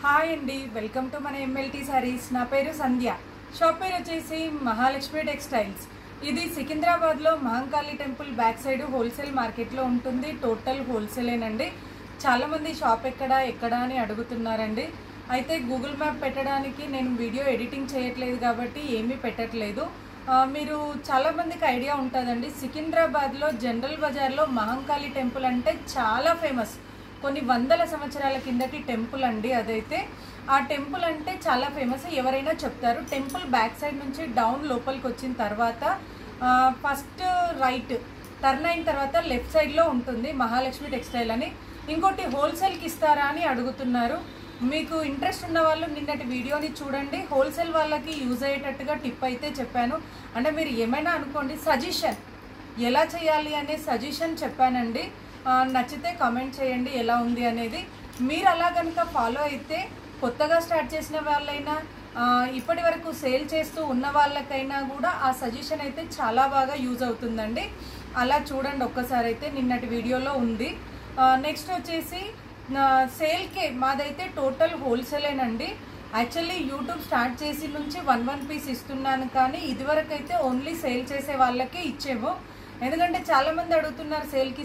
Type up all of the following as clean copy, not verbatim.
Hi అండి, welcome to మన MLT saris. నా పేరు సంధ్య. షాప్ పేరు వచ్చేసి మహాలక్ష్మి టెక్స్టైల్స్. ఇది సికింద్రాబాద్లో Mahankali temple back side wholesale మార్కెట్లో ఉంటుంది. టోటల్ హోల్సేలేనండి. చాలామంది షాప్ ఎక్కడ అని అడుగుతున్నారండి. అయితే గూగుల్ మ్యాప్ పెట్టడానికి నేను వీడియో ఎడిటింగ్ చేయట్లేదు కాబట్టి ఏమీ పెట్టట్లేదు. మీరు చాలామందికి ఐడియా ఉంటుందండి, సికింద్రాబాద్లో జనరల్ బజార్లో మహంకాళి టెంపుల్ అంటే చాలా ఫేమస్. కొన్ని వందల సంవత్సరాల కిందటి టెంపుల్ అండి అదైతే. ఆ టెంపుల్ అంటే చాలా ఫేమస్, ఎవరైనా చెప్తారు. టెంపుల్ బ్యాక్ సైడ్ నుంచి డౌన్ లోపలికి వచ్చిన తర్వాత ఫస్ట్ రైట్ టర్న్ అయిన తర్వాత లెఫ్ట్ సైడ్లో ఉంటుంది మహాలక్ష్మి టెక్స్టైల్ అని. ఇంకోటి హోల్సేల్కి ఇస్తారా అని అడుగుతున్నారు. మీకు ఇంట్రెస్ట్ ఉన్న వాళ్ళు నిన్నటి వీడియోని చూడండి. హోల్సేల్ వాళ్ళకి యూజ్ అయ్యేటట్టుగా టిప్ అయితే చెప్పాను. అంటే మీరు ఏమైనా అనుకోండి, సజెషన్ ఎలా చేయాలి అనే సజెషన్ చెప్పానండి. నచ్చితే కామెంట్ చేయండి ఎలా ఉంది అనేది. మీరు అలా కనుక ఫాలో అయితే కొత్తగా స్టార్ట్ చేసిన వాళ్ళైనా ఇప్పటి వరకు సేల్ చేస్తూ ఉన్న వాళ్ళకైనా కూడా ఆ సజెషన్ అయితే చాలా బాగా యూజ్ అవుతుందండి. అలా చూడండి ఒక్కసారి అయితే, నిన్నటి వీడియోలో ఉంది. నెక్స్ట్ వచ్చేసి సేల్కే మాదైతే టోటల్ హోల్సేలేనండి. యాక్చువల్లీ యూట్యూబ్ స్టార్ట్ చేసి నుంచి 1 పీస్ ఇస్తున్నాను, కానీ ఇదివరకు అయితే ఓన్లీ సేల్ చేసే వాళ్ళకే ఇచ్చేమో. ఎందుకంటే చాలామంది అడుగుతున్నారు సేల్కి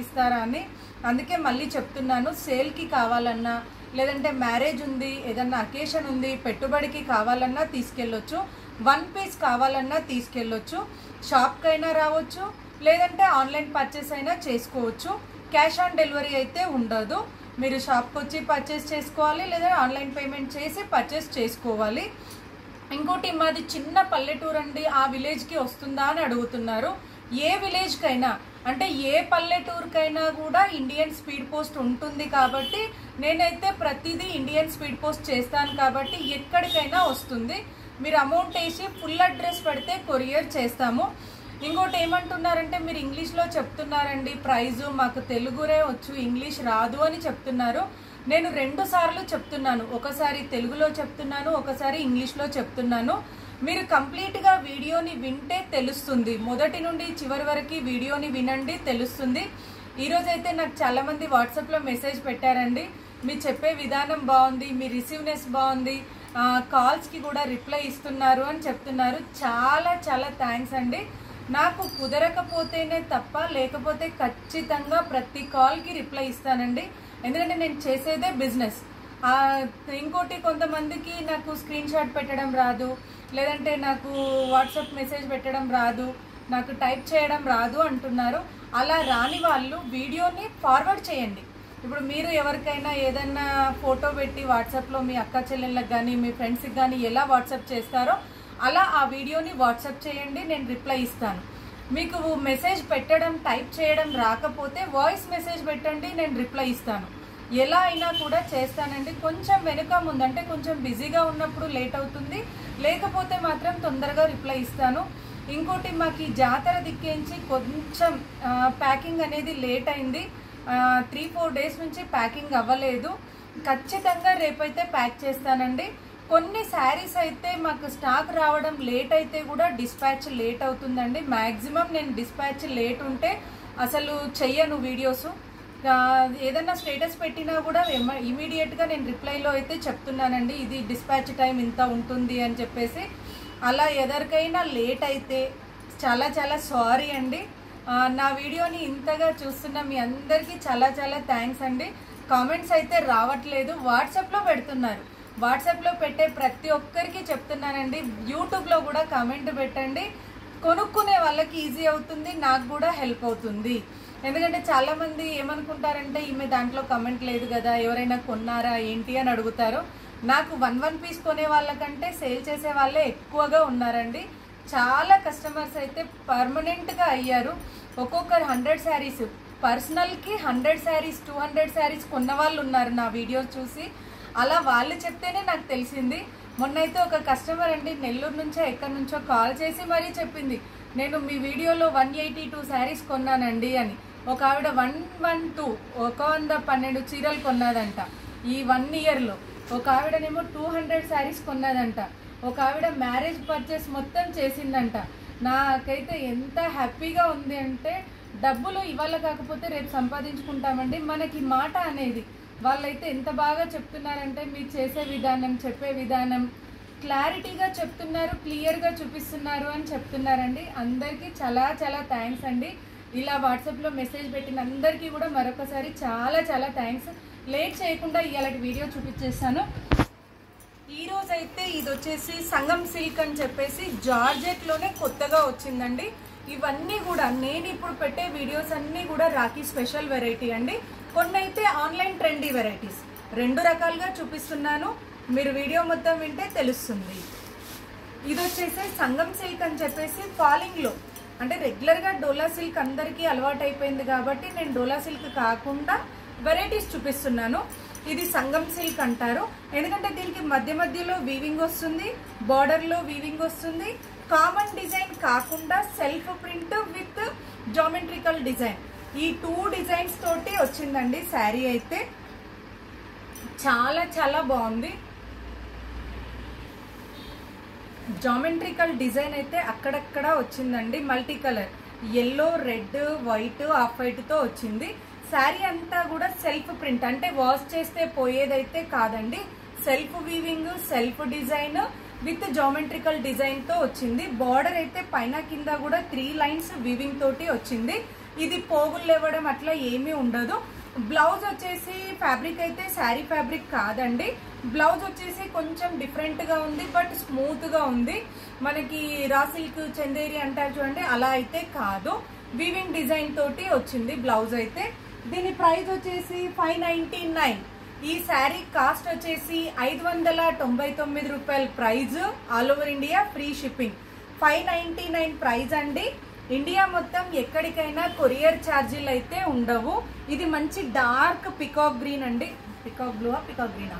ఇస్తారా అని. అందుకే మళ్ళీ చెప్తున్నాను, సేల్కి కావాలన్నా లేదంటే మ్యారేజ్ ఉంది, ఏదన్నా అకేషన్ ఉంది, పెట్టుబడికి కావాలన్నా తీసుకెళ్ళొచ్చు. 1 పీస్ కావాలన్నా తీసుకెళ్ళొచ్చు. షాప్కైనా రావచ్చు, లేదంటే ఆన్లైన్ పర్చేస్ అయినా చేసుకోవచ్చు. క్యాష్ ఆన్ డెలివరీ అయితే ఉండదు. మీరు షాప్కి వచ్చి పర్చేస్ చేసుకోవాలి, లేదా ఆన్లైన్ పేమెంట్ చేసి పర్చేస్ చేసుకోవాలి. ఇంకోటి, మాది చిన్న పల్లెటూరు అండి. ఆ విలేజ్కి వస్తుందా అని అడుగుతున్నారు. ఏ విలేజ్కైనా అంటే ఏ పల్లెటూరుకైనా కూడా ఇండియన్ స్పీడ్ పోస్ట్ ఉంటుంది కాబట్టి నేనైతే ప్రతిదీ ఇండియన్ స్పీడ్ పోస్ట్ చేస్తాను కాబట్టి ఎక్కడికైనా వస్తుంది. మీరు అమౌంట్ వేసి ఫుల్ అడ్రస్ పెడితే కొరియర్ చేస్తాము. ఇంకోటి ఏమంటున్నారంటే, మీరు ఇంగ్లీష్లో చెప్తున్నారండి ప్రైజు, మాకు తెలుగురే వచ్చు ఇంగ్లీష్ రాదు అని చెప్తున్నారు. నేను 2 సార్లు చెప్తున్నాను, ఒకసారి తెలుగులో చెప్తున్నాను, ఒకసారి ఇంగ్లీష్లో చెప్తున్నాను. మీరు కంప్లీట్గా వీడియోని వింటే తెలుస్తుంది. మొదటి నుండి చివరి వరకు వీడియోని వినండి, తెలుస్తుంది. ఈరోజైతే నాకు చాలామంది వాట్సాప్లో మెసేజ్ పెట్టారండి, మీరు చెప్పే విధానం బాగుంది, మీ రిసీవ్నెస్ బాగుంది, కాల్స్కి కూడా రిప్లై ఇస్తున్నారు అని చెప్తున్నారు. చాలా చాలా థ్యాంక్స్ అండి. నాకు కుదరకపోతేనే తప్ప, లేకపోతే ఖచ్చితంగా ప్రతి కాల్కి రిప్లై ఇస్తానండి. ఎందుకంటే నేను చేసేదే బిజినెస్. ఇంకోటి, కొంతమందికి నాకు స్క్రీన్ షాట్ పెట్టడం రాదు, లేదంటే నాకు వాట్సాప్ మెసేజ్ పెట్టడం రాదు, నాకు టైప్ చేయడం రాదు అంటున్నారు. అలా రాని వాళ్ళు వీడియోని ఫార్వర్డ్ చేయండి. ఇప్పుడు మీరు ఎవరికైనా ఏదైనా ఫోటో పెట్టి వాట్సాప్లో మీ అక్క చెల్లెళ్ళకి కానీ మీ ఫ్రెండ్స్కి కానీ ఎలా వాట్సాప్ చేస్తారో అలా ఆ వీడియోని వాట్సాప్ చేయండి, నేను రిప్లై ఇస్తాను. మీకు మెసేజ్ పెట్టడం టైప్ చేయడం రాకపోతే వాయిస్ మెసేజ్ పెట్టండి, నేను రిప్లై ఇస్తాను. ఎలా అయినా కూడా చేస్తానండి. కొంచెం వెనుక ముందంటే కొంచెం బిజీగా ఉన్నప్పుడు లేట్ అవుతుంది, లేకపోతే మాత్రం తొందరగా రిప్లై ఇస్తాను. ఇంకోటి, మాకు ఈ జాతర దిక్కించి కొంచెం ప్యాకింగ్ అనేది లేట్ అయింది. 3-4 డేస్ నుంచి ప్యాకింగ్ అవ్వలేదు. ఖచ్చితంగా రేపైతే ప్యాక్ చేస్తానండి. కొన్ని శారీస్ అయితే మాకు స్టాక్ రావడం లేట్ అయితే కూడా డిస్పాచ్ లేట్ అవుతుందండి. మ్యాక్సిమం నేను డిస్పాచ్ లేట్ ఉంటే అసలు చెయ్యను వీడియోస్. ఏదన్నా స్టేటస్ పెట్టినా కూడా ఇమీడియట్గా నేను రిప్లైలో అయితే చెప్తున్నానండి, ఇది డిస్పాచ్ టైం ఇంత ఉంటుంది అని చెప్పేసి. అలా ఎవరికైనా లేట్ అయితే చాలా చాలా సారీ అండి. నా వీడియోని ఇంతగా చూస్తున్న మీ అందరికీ చాలా చాలా థ్యాంక్స్ అండి. కామెంట్స్ అయితే రావట్లేదు, వాట్సాప్లో పెడుతున్నారు. వాట్సాప్లో పెట్టే ప్రతి ఒక్కరికి చెప్తున్నానండి, యూట్యూబ్లో కూడా కామెంట్ పెట్టండి. కొనుక్కునే వాళ్ళకి ఈజీ అవుతుంది, నాకు కూడా హెల్ప్ అవుతుంది. ఎందుకంటే చాలామంది ఏమనుకుంటారంటే, ఈమె దాంట్లో కమెంట్ లేదు కదా, ఎవరైనా కొన్నారా ఏంటి అని అడుగుతారు. నాకు 1 పీస్ కొనే వాళ్ళకంటే సేల్ చేసే వాళ్ళే ఎక్కువగా ఉన్నారండి. చాలా కస్టమర్స్ అయితే పర్మనెంట్గా అయ్యారు. ఒక్కొక్కరు 100 శారీస్, పర్సనల్కి 100 శారీస్ 200 శారీస్ కొన్న వాళ్ళు ఉన్నారు నా వీడియోస్ చూసి. అలా వాళ్ళు చెప్తేనే నాకు తెలిసింది. మొన్నైతే ఒక కస్టమర్ అండి నెల్లూరు నుంచో ఎక్కడి నుంచో కాల్ చేసి మరీ చెప్పింది, నేను మీ వీడియోలో 182 శారీస్ కొన్నానండి అని. ఒక ఆవిడ 112 చీరలు కొన్నదంట ఈ 1 ఇయర్లో. ఒక ఆవిడనేమో 200 శారీస్ కొన్నదంట. ఒక ఆవిడ మ్యారేజ్ పర్చేస్ మొత్తం చేసిందంట. నాకైతే ఎంత హ్యాపీగా ఉంది అంటే, డబ్బులు ఇవాళ కాకపోతే రేపు సంపాదించుకుంటామండి. మనకి మాట అనేది వాళ్ళైతే ఎంత బాగా చెప్తున్నారంటే మీరు చేసే విధానం, చెప్పే విధానం క్లారిటీగా చెప్తున్నారు, క్లియర్గా చూపిస్తున్నారు అని చెప్తున్నారండి. అందరికీ చాలా చాలా థ్యాంక్స్ అండి. ఇలా వాట్సాప్లో మెసేజ్ పెట్టిన అందరికీ కూడా మరొకసారి చాలా చాలా థ్యాంక్స్. లేట్ చేయకుండా ఇలాంటి వీడియో చూపించేస్తాను. ఈరోజైతే ఇది వచ్చేసి సంగం సిల్క్ అని చెప్పేసి జార్జెట్లోనే కొత్తగా వచ్చిందండి. ఇవన్నీ కూడా నేను ఇప్పుడు పెట్టే వీడియోస్ అన్నీ కూడా రాఖీ స్పెషల్ వెరైటీ అండి. కొన్ని అయితే ఆన్లైన్ ట్రెండీ వెరైటీస్, 2 రకాలుగా చూపిస్తున్నాను. మీరు వీడియో మొత్తం వింటే తెలుస్తుంది. ఇది వచ్చేసి సంగం సిల్క్ అని చెప్పేసి ఫాలింగ్లో, అంటే రెగ్యులర్గా డోలా సిల్క్ అందరికీ అలవాటు అయిపోయింది కాబట్టి నేను డోలా సిల్క్ కాకుండా వెరైటీస్ చూపిస్తున్నాను. ఇది సంగం సిల్క్ అంటారు, ఎందుకంటే దీనికి మధ్య మధ్యలో వీవింగ్ వస్తుంది, బార్డర్లో వీవింగ్ వస్తుంది. కామన్ డిజైన్ కాకుండా self print with geometrical design, ఈ 2 డిజైన్స్ తోటి వచ్చిందండి శారీ. అయితే చాలా చాలా బాగుంది. జామెట్రికల్ డిజైన్ అయితే అక్కడక్కడ వచ్చిందండి. Multi colour, yellow, red, white, off వైట్తో వచ్చింది. శారీ అంతా కూడా సెల్ఫ్ ప్రింట్, అంటే వాష్ చేస్తే పోయేదైతే కాదండి. Self weaving, self design with geometrical design తో వచ్చింది. బార్డర్ అయితే పైన కింద కూడా 3 లైన్స్ వీవింగ్ తోటి వచ్చింది. ఇది పోగులు లేవడం అట్లా ఏమీ ఉండదు. బ్లౌజ్ వచ్చేసి ఫ్యాబ్రిక్ అయితే శారీ ఫ్యాబ్రిక్ కాదండి. బ్లౌజ్ వచ్చేసి కొంచెం డిఫరెంట్ గా ఉంది, బట్ స్మూత్ గా ఉంది. మనకి రా సిల్క్, చందేరి అంటారు చూడండి, అలా అయితే కాదు. వీవింగ్ డిజైన్ తోటి వచ్చింది బ్లౌజ్ అయితే. దీని ప్రైస్ వచ్చేసి 599. ఈ శారీ కాస్ట్ వచ్చేసి 599 రూపాయల price. All over India free shipping. 599 price అండి. ఇండియా మొత్తం ఎక్కడికైనా కొరియర్ ఛార్జీలు అయితే ఉండవు. ఇది మంచి డార్క్ పికాక్ గ్రీన్ అండి. పికాక్ బ్లూ, పికాక్ గ్రీనా?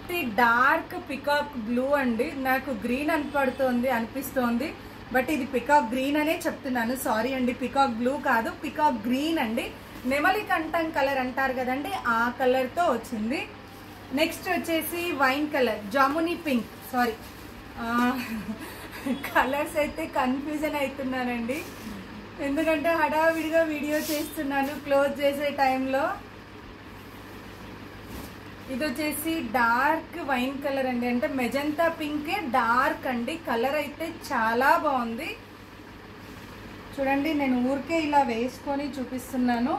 ఇది డార్క్ పికాక్ బ్లూ అండి. నాకు గ్రీన్ అనిపిస్తోంది, బట్ ఇది పికాక్ గ్రీన్ అనే చెప్తున్నాను. సారీ అండి, పికాక్ బ్లూ కాదు, పికాక్ గ్రీన్ అండి. నెమలి కంఠం కలర్ అంటారు కదండి, ఆ కలర్ తో వచ్చింది. నెక్స్ట్ వచ్చేసి wine colour, jamuni pink. Sorry, colours అయితే కన్ఫ్యూజన్ అవుతున్నానండి, ఎందుకంటే హడావిడిగా వీడియో చేస్తున్నాను క్లోజ్ చేసే టైంలో. ఇది వచ్చేసి డార్క్ వైన్ కలర్ అండి, అంటే మెజంతా పింకే డార్క్ అండి. కలర్ అయితే చాలా బాగుంది. చూడండి, నేను ఊరికే ఇలా వేసుకొని చూపిస్తున్నాను.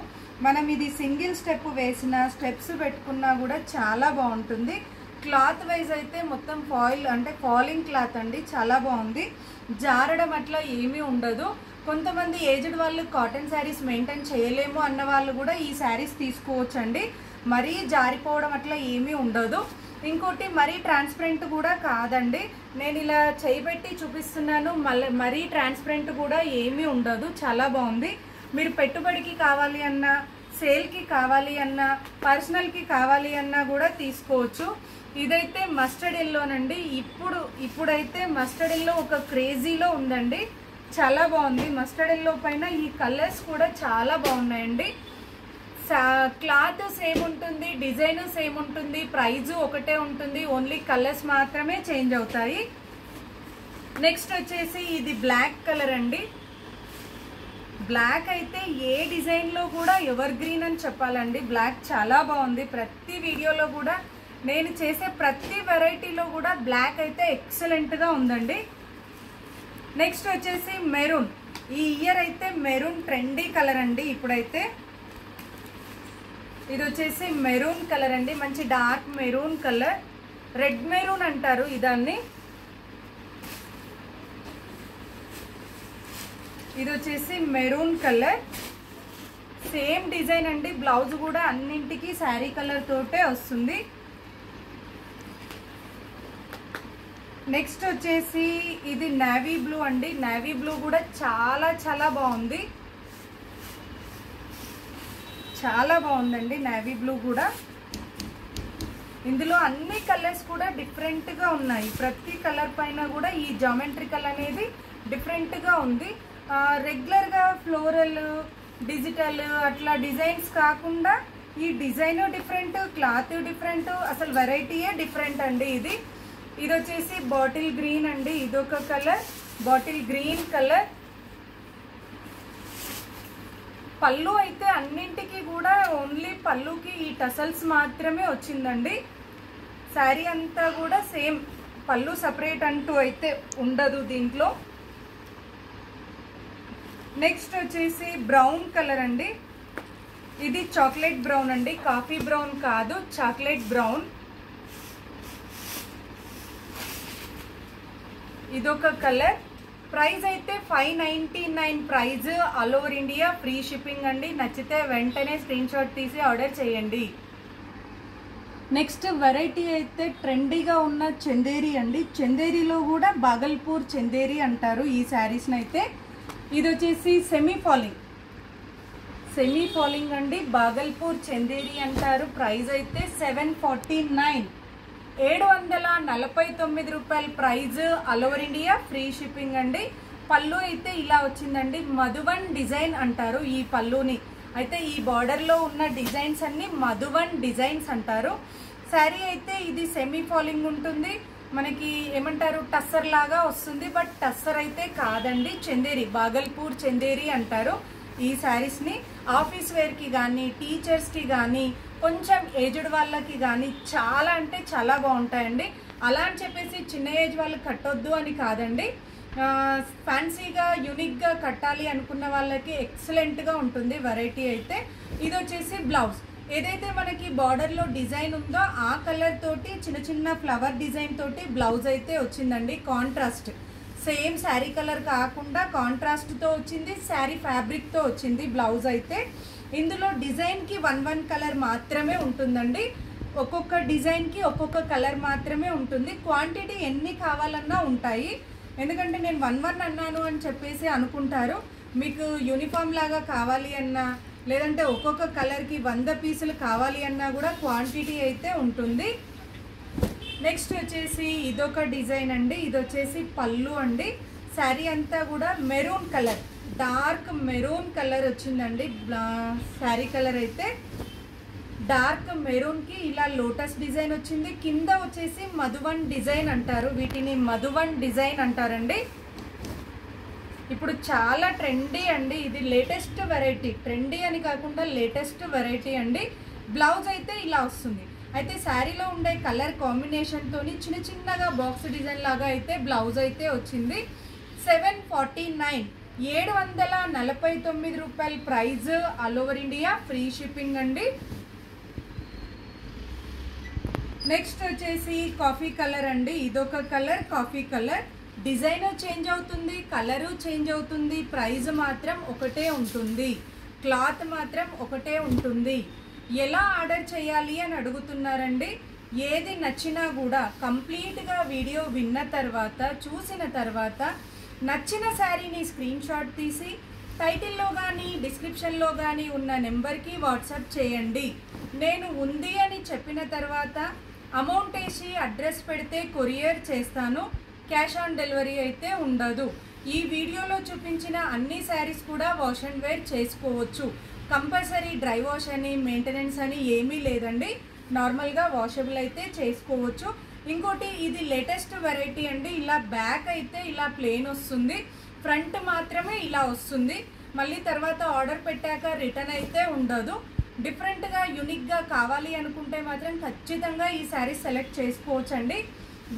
మనం ఇది సింగిల్ స్టెప్ వేసిన, స్టెప్స్ పెట్టుకున్నా కూడా చాలా బాగుంటుంది. క్లాత్ వైజ్ అయితే మొత్తం ఫాయిల్, అంటే ఫాలింగ్ క్లాత్ అండి, చాలా బాగుంది. జారడం అట్లా ఏమీ ఉండదు. కొంతమంది ఏజ్డ్ వాళ్ళు కాటన్ శారీస్ మెయింటైన్ చేయలేము అన్న వాళ్ళు కూడా ఈ శారీస్ తీసుకోవచ్చు అండి. మరీ జారిపోవడం అట్లా ఏమీ ఉండదు. ఇంకోటి మరీ ట్రాన్స్పరెంట్ కూడా కాదండి. నేను ఇలా చేయబెట్టి చూపిస్తున్నాను, మరీ ట్రాన్స్పరెంట్ కూడా ఏమీ ఉండదు. చాలా బాగుంది. మీరు పెట్టుబడికి కావాలి అన్నా, సేల్కి కావాలి అన్నా, పర్సనల్కి కావాలి అన్నా కూడా తీసుకోవచ్చు. ఇదైతే మస్టర్డ్ ఎల్లోనండి. ఇప్పుడైతే మస్టర్డ్ ఎల్లో ఒక క్రేజీలో ఉందండి, చాలా బాగుంది. మస్టర్డ్ ఎల్లో పైన ఈ కలర్స్ కూడా చాలా బాగున్నాయండి. క్లాత్ సేమ్ ఉంటుంది, డిజైన్ సేమ్ ఉంటుంది, ప్రైజ్ ఒకటే ఉంటుంది, ఓన్లీ కలర్స్ మాత్రమే చేంజ్ అవుతాయి. నెక్స్ట్ వచ్చేసి ఇది బ్లాక్ కలర్ అండి. బ్లాక్ అయితే ఏ డిజైన్లో కూడా ఎవర్ గ్రీన్ అని చెప్పాలండి. బ్లాక్ చాలా బాగుంది. ప్రతి వీడియోలో కూడా, నేను చేసే ప్రతి వెరైటీలో కూడా బ్లాక్ అయితే ఎక్సలెంట్గా ఉందండి. నెక్స్ట్ వచ్చేసి మెరూన్. ఈ ఇయర్ అయితే మెరూన్ ట్రెండీ కలర్ అండి. ఇప్పుడైతే ఇది వచ్చేసి మెరూన్ కలర్ అండి, మంచి dark maroon colour, red maroon అంటారు ఇదాన్ని. ఇది వచ్చేసి మెరూన్ కలర్, సేమ్ డిజైన్ అండి. బ్లౌజ్ కూడా అన్నింటికి శారీ కలర్ తోటే వస్తుంది. నెక్స్ట్ వచ్చేసి ఇది నేవీ బ్లూ అండి. నేవీ బ్లూ కూడా చాలా చాలా బాగుంది, చాలా బాగుందండి నేవీ బ్లూ కూడా. ఇందులో అన్ని కలర్స్ కూడా డిఫరెంట్గా ఉన్నాయి. ప్రతి కలర్ పైన కూడా ఈ జామెట్రికల్ అనేది డిఫరెంట్గా ఉంది. రెగ్యులర్గా ఫ్లోరల్, డిజిటల్ అట్లా డిజైన్స్ కాకుండా ఈ డిజైన్ డిఫరెంట్, క్లాత్ డిఫరెంట్, అసలు వెరైటీయే డిఫరెంట్ అండి. ఇది వచ్చేసి బాటిల్ గ్రీన్ అండి. ఇదొక కలర్, బాటిల్ గ్రీన్ కలర్. పళ్ళు అయితే అన్నింటికి కూడా ఓన్లీ పళ్ళుకి ఈ టసల్స్ మాత్రమే వచ్చిందండి. శారీ అంతా కూడా సేమ్, పళ్ళు సపరేట్ అంటూ అయితే ఉండదు దీంట్లో. నెక్స్ట్ వచ్చేసి బ్రౌన్ కలర్ అండి. ఇది చాక్లెట్ బ్రౌన్ అండి, కాఫీ బ్రౌన్ కాదు, చాక్లెట్ బ్రౌన్. ఇదొక కలర్. ప్రైస్ అయితే 599 price, all over India free shipping అండి. నచ్చితే వెంటనే స్క్రీన్ షాట్ తీసి ఆర్డర్ చేయండి. నెక్స్ట్ వెరైటీ అయితే ట్రెండీగా ఉన్న చందేరి అండి. చందేరిలో కూడా బాగల్పూర్ చందేరి అంటారు ఈ శారీస్ని అయితే. ఇది వచ్చేసి సెమీ ఫాలింగ్ అండి, బాగల్పూర్ చందేరి అంటారు. ప్రైస్ అయితే 749, 749 రూపాయల price, all over India free shipping అండి. పళ్ళు అయితే ఇలా వచ్చిందండి, మధువన్ డిజైన్ అంటారు ఈ పళ్ళుని అయితే. ఈ బార్డర్లో ఉన్న డిజైన్స్ అన్ని మధువన్ డిజైన్స్ అంటారు. శారీ అయితే ఇది సెమీ ఫాలింగ్ ఉంటుంది, మనకి ఏమంటారు టస్సర్ లాగా వస్తుంది, బట్ టస్సర్ అయితే కాదండి. చందేరి, బాగల్పూర్ చందేరి అంటారు ఈ శారీస్ని. ఆఫీస్ వేర్కి కానీ, టీచర్స్కి కానీ, కొంచెం ఏజ్డ్ వాళ్ళకి కానీ చాలా అంటే చాలా బాగుంటాయండి. అలా అని చెప్పేసి చిన్న ఏజ్ వాళ్ళు కట్టొద్దు అని కాదండి, ఫ్యాన్సీగా యూనిక్గా కట్టాలి అనుకున్న వాళ్ళకి ఎక్సలెంట్గా ఉంటుంది వెరైటీ అయితే. ఇది వచ్చేసి బ్లౌజ్, ఏదైతే మనకి బార్డర్లో డిజైన్ ఉందో ఆ కలర్ తోటి చిన్న చిన్న ఫ్లవర్ డిజైన్ తోటి బ్లౌజ్ అయితే వచ్చిందండి. కాంట్రాస్ట్, సేమ్ శారీ కలర్ కాకుండా కాంట్రాస్ట్తో వచ్చింది, శారీ ఫ్యాబ్రిక్తో వచ్చింది బ్లౌజ్ అయితే. ఇందులో డిజైన్కి 1 కలర్ మాత్రమే ఉంటుందండి, ఒక్కొక్క డిజైన్కి ఒక్కొక్క కలర్ మాత్రమే ఉంటుంది. క్వాంటిటీ ఎన్ని కావాలన్నా ఉంటాయి, ఎందుకంటే నేను 1 అన్నాను అని చెప్పేసి అనుకుంటారు. మీకు యూనిఫామ్ లాగా కావాలి అన్నా, లేదంటే ఒక్కొక్క కలర్కి 100 పీసులు కావాలి అన్నా కూడా క్వాంటిటీ అయితే ఉంటుంది. నెక్స్ట్ వచ్చేసి ఇదొక డిజైన్ అండి. ఇది వచ్చేసి పళ్ళు అండి. శారీ అంతా కూడా maroon colour, dark maroon colour వచ్చిందండి. శారీ కలర్ అయితే డార్క్ మెరూన్కి ఇలా లోటస్ డిజైన్ వచ్చింది. కింద వచ్చేసి మధువన్ డిజైన్ అంటారు, వీటిని మధువన్ డిజైన్ అంటారండి. ఇప్పుడు చాలా ట్రెండీ అండి, ఇది లేటెస్ట్ వెరైటీ, ట్రెండీ అని కాకుండా లేటెస్ట్ వెరైటీ అండి. బ్లౌజ్ అయితే ఇలా వస్తుంది. అయితే శారీలో ఉండే కలర్ కాంబినేషన్తో చిన్న చిన్నగా బాక్స్ డిజైన్ లాగా అయితే బ్లౌజ్ అయితే వచ్చింది. 749, 749 రూపాయల price, all over India free shipping అండి. నెక్స్ట్ వచ్చేసి కాఫీ కలర్ అండి. ఇదొక colour, coffee colour. Design change అవుతుంది, కలరు చేంజ్ అవుతుంది, ప్రైజ్ మాత్రం ఒకటే ఉంటుంది, క్లాత్ మాత్రం ఒకటే ఉంటుంది. ఎలా ఆర్డర్ చేయాలి అని అడుగుతున్నారండి. ఏది నచ్చినా కూడా కంప్లీట్గా వీడియో విన్న తర్వాత, చూసిన తర్వాత నచ్చిన శారీని స్క్రీన్ షాట్ తీసి టైటిల్లో కానీ డిస్క్రిప్షన్లో కానీ ఉన్న నెంబర్కి వాట్సాప్ చేయండి. నేను ఉంది అని చెప్పిన తర్వాత అమౌంట్ వేసి అడ్రస్ పెడితే కొరియర్ చేస్తాను, క్యాష్ ఆన్ డెలివరీ అయితే ఉండదు. ఈ వీడియోలో చూపించిన అన్ని శారీస్ కూడా వాష్ అండ్ వేర్ చేసుకోవచ్చు, కంపల్సరీ డ్రై వాష్ అని మెయింటెనెన్స్ అని ఏమీ లేదండి, నార్మల్గా వాషబుల్ అయితే చేసుకోవచ్చు. ఇంకోటి ఇది లేటెస్ట్ వెరైటీ అండి. ఇలా బ్యాక్ అయితే ఇలా ప్లెయిన్ వస్తుంది, ఫ్రంట్ మాత్రమే ఇలా వస్తుంది. మళ్ళీ తర్వాత ఆర్డర్ పెట్టాక రిటర్న్ అయితే ఉండదు. డిఫరెంట్గా యూనిక్గా కావాలి అనుకుంటే మాత్రం ఖచ్చితంగా ఈ శారీ సెలెక్ట్ చేసుకోవచ్చండి.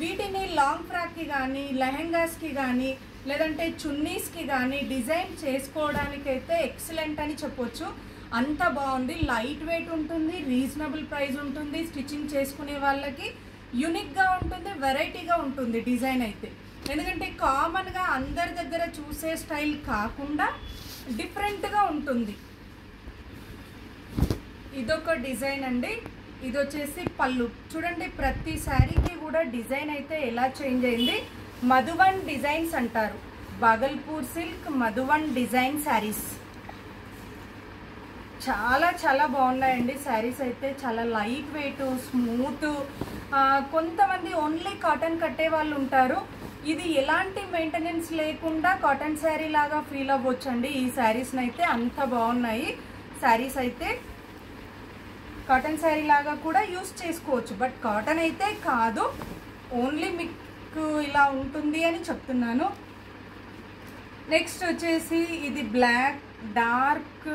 వీటిని లాంగ్ ఫ్రాక్కి కానీ, లెహెంగాస్కి కానీ, లేదంటే చున్నీస్కి కానీ డిజైన్ చేసుకోవడానికైతే ఎక్సలెంట్ అని చెప్పొచ్చు. అంత బాగుంది, లైట్ వెయిట్ ఉంటుంది, రీజనబుల్ ప్రైస్ ఉంటుంది, స్టిచ్చింగ్ చేసుకునే వాళ్ళకి యూనిక్గా ఉంటుంది, వెరైటీగా ఉంటుంది డిజైన్ అయితే. ఎందుకంటే కామన్గా అందరి దగ్గర చూసే స్టైల్ కాకుండా డిఫరెంట్గా ఉంటుంది. ఇదొక డిజైన్ అండి. ఇది వచ్చేసి పళ్ళు చూడండి, ప్రతి శారీకి కూడా డిజైన్ అయితే ఎలా చేంజ్ అయింది. మధువన్ డిజైన్స్ అంటారు, బాగల్పూర్ సిల్క్ మధువన్ డిజైన్ శారీస్. చాలా చాలా బాగున్నాయండి శారీస్ అయితే, చాలా లైట్ వెయిట్, స్మూత్. కొంతమంది ఓన్లీ కాటన్ కట్టే వాళ్ళు ఉంటారు, ఇది ఎలాంటి మెయింటెనెన్స్ లేకుండా కాటన్ శారీ లాగా ఫీల్ అవ్వచ్చండి. ఈ శారీస్ని అయితే అంత బాగున్నాయి శారీస్ అయితే. కాటన్ శారీ లాగా కూడా యూస్ చేసుకోవచ్చు, బట్ కాటన్ అయితే కాదు, ఓన్లీ మీకు ఇలా ఉంటుంది అని చెప్తున్నాను. నెక్స్ట్ వచ్చేసి ఇది బ్లాక్ డార్క్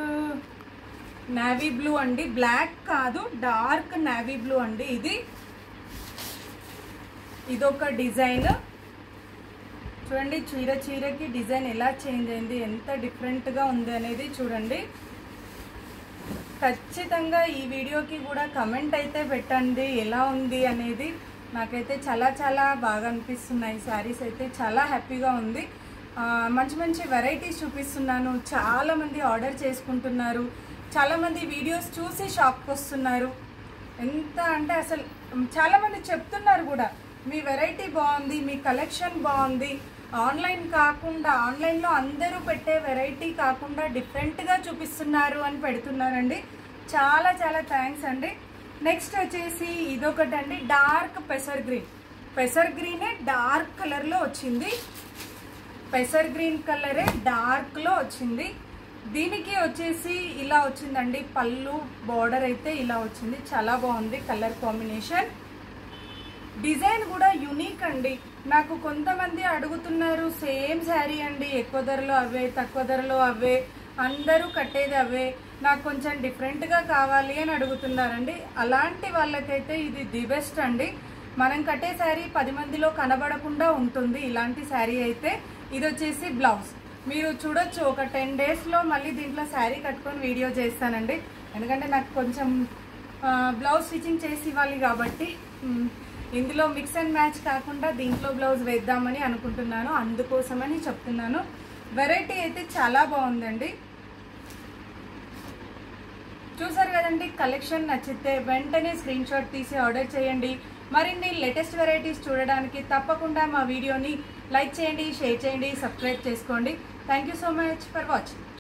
నేవీ బ్లూ అండి, బ్లాక్ కాదు డార్క్ నేవీ బ్లూ అండి. ఇదొక డిజైన్ చూడండి. చీరకి డిజైన్ ఎలా చేంజ్ అయింది, ఎంత డిఫరెంట్గా ఉంది అనేది చూడండి. ఖచ్చితంగా ఈ వీడియోకి కూడా కమెంట్ అయితే పెట్టండి ఎలా ఉంది అనేది. నాకైతే చాలా చాలా బాగా అనిపిస్తున్నాయి శారీస్ అయితే, చాలా హ్యాపీగా ఉంది. మంచి మంచి వెరైటీస్ చూపిస్తున్నాను, చాలామంది ఆర్డర్ చేసుకుంటున్నారు, చాలామంది వీడియోస్ చూసి షాప్కి వస్తున్నారు. ఎంత అంటే అసలు చాలామంది చెప్తున్నారు కూడా మీ వెరైటీ బాగుంది, మీ కలెక్షన్ బాగుంది, ఆన్లైన్లో అందరూ పెట్టే వెరైటీ కాకుండా డిఫరెంట్గా చూపిస్తున్నారు అని పెడుతున్నారండి. చాలా చాలా థ్యాంక్స్ అండి. నెక్స్ట్ వచ్చేసి ఇదొకటి అండి, డార్క్ పెసర్ గ్రీనే డార్క్ కలర్లో వచ్చింది. పెసర్ గ్రీన్ కలరే డార్క్లో వచ్చింది. దీనికి వచ్చేసి ఇలా వచ్చిందండి, పళ్ళు బార్డర్ అయితే ఇలా వచ్చింది. చాలా బాగుంది కలర్ కాంబినేషన్. డిజైన్ కూడా యూనిక్ అండి. నాకు కొంతమంది అడుగుతున్నారు సేమ్ శారీ అండి, ఎక్కువ ధరలో అవే తక్కువ ధరలో అవే, అందరూ కట్టేది అవే, నాకు కొంచెం డిఫరెంట్గా కావాలి అని అడుగుతున్నారండి. అలాంటి వాళ్ళకైతే ఇది ది బెస్ట్ అండి. మనం కట్టే శారీ 10 మందిలో కనబడకుండా ఉంటుంది ఇలాంటి శారీ అయితే. ఇది వచ్చేసి బ్లౌజ్ మీరు చూడొచ్చు. ఒక 10 డేస్లో మళ్ళీ దీంట్లో శారీ కట్టుకొని వీడియో చేస్తానండి, ఎందుకంటే నాకు కొంచెం బ్లౌజ్ స్టిచ్చింగ్ చేసి ఇవ్వాలి కాబట్టి ఇందులో మిక్స్ అండ్ మ్యాచ్ కాకుండా దీంట్లో బ్లౌజ్ వేద్దామని అనుకుంటున్నాను, అందుకోసమని చెప్తున్నాను. వెరైటీ అయితే చాలా బాగుందండి. చూసారు కదండి, కలెక్షన్ నచ్చితే వెంటనే స్క్రీన్ షాట్ తీసి ఆర్డర్ చేయండి. మరిన్ని లేటెస్ట్ వెరైటీస్ చూడడానికి తప్పకుండా మా వీడియోని లైక్ చేయండి, షేర్ చేయండి, సబ్స్క్రైబ్ చేసుకోండి. Thank you so much for watching.